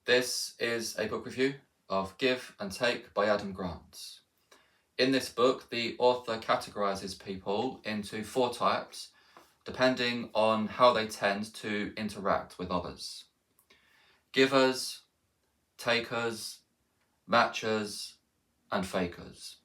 This is a book review of Give and Take by Adam Grant. In this book, the author categorises people into 4 types, depending on how they tend to interact with others. Givers, takers, matchers, and fakers.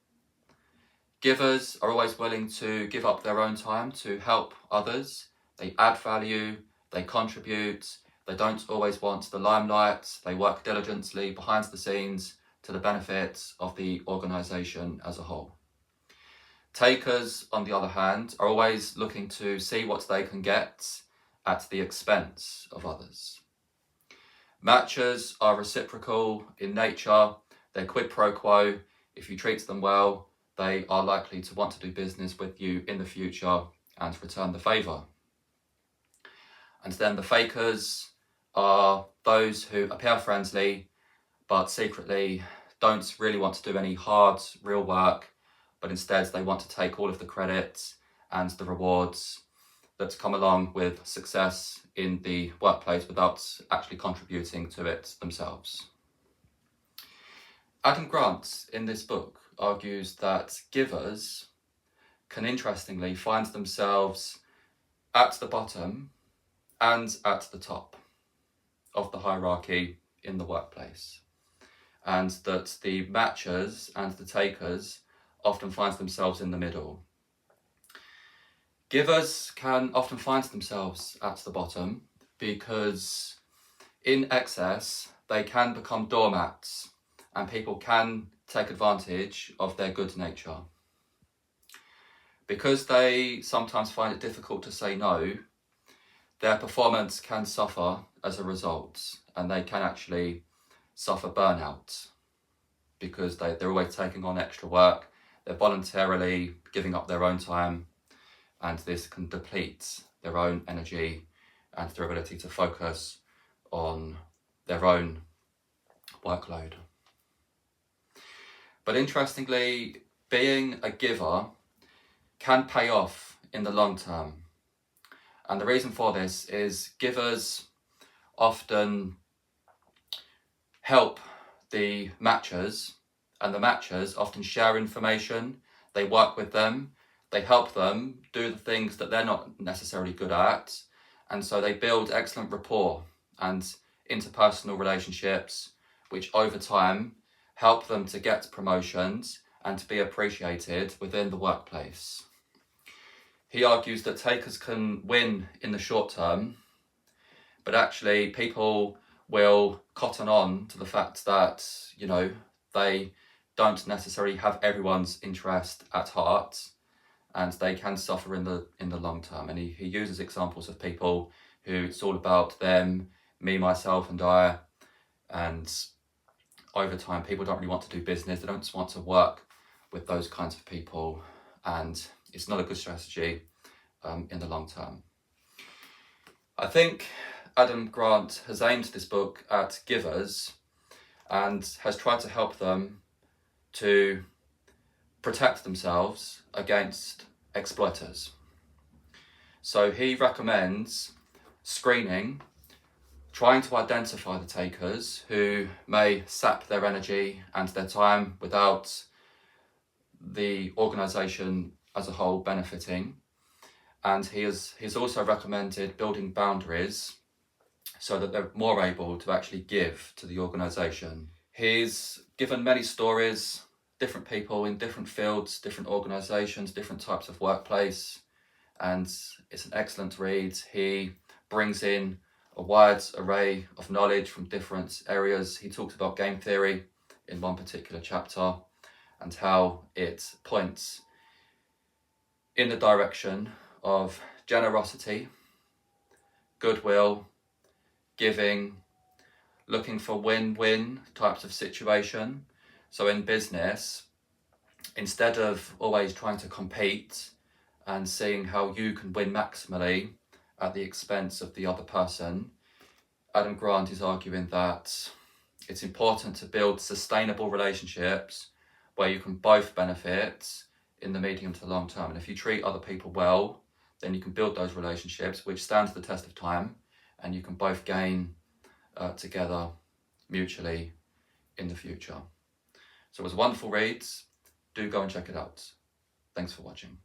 Givers are always willing to give up their own time to help others. They add value, they contribute, they don't always want the limelight, they work diligently behind the scenes to the benefit of the organisation as a whole. Takers, on the other hand, are always looking to see what they can get at the expense of others. Matchers are reciprocal in nature, they're quid pro quo. If you treat them well, they are likely to want to do business with you in the future and return the favour. And then the fakers are those who appear friendly, but secretly don't really want to do any hard, real work, but instead they want to take all of the credit and the rewards that come along with success in the workplace without actually contributing to it themselves. Adam Grant, in this book, argues that givers can interestingly find themselves at the bottom and at the top of the hierarchy in the workplace, and that the matchers and the takers often find themselves in the middle. Givers can often find themselves at the bottom because in excess they can become doormats and people can take advantage of their good nature. Because they sometimes find it difficult to say no, their performance can suffer as a result, and they can actually suffer burnout because they're always taking on extra work, they're voluntarily giving up their own time, and this can deplete their own energy and their ability to focus on their own workload. But interestingly, being a giver can pay off in the long term. And the reason for this is givers often help the matchers, and the matchers often share information, they work with them, they help them do the things that they're not necessarily good at, and so they build excellent rapport and interpersonal relationships, which over time help them to get promotions and to be appreciated within the workplace. He argues that takers can win in the short term, but actually people will cotton on to the fact that, they don't necessarily have everyone's interest at heart, and they can suffer in the long term. And he uses examples of people who it's all about them, me, myself, and I, and over time people don't really want to do business, they don't just want to work with those kinds of people, and it's not a good strategy in the long term. I think Adam Grant has aimed this book at givers and has tried to help them to protect themselves against exploiters. So he recommends screening, trying to identify the takers who may sap their energy and their time without the organisation as a whole benefiting. And he's also recommended building boundaries so that they're more able to actually give to the organisation. He's given many stories, different people in different fields, different organisations, different types of workplace, and it's an excellent read. He brings in a wide array of knowledge from different areas. He talks about game theory in one particular chapter and how it points in the direction of generosity, goodwill, giving, looking for win-win types of situation. So in business, instead of always trying to compete and seeing how you can win maximally at the expense of the other person, Adam Grant is arguing that it's important to build sustainable relationships where you can both benefit in the medium to long term. And if you treat other people well, then you can build those relationships which stand the test of time, and you can both gain together mutually in the future. So it was a wonderful read. Do go and check it out. Thanks for watching.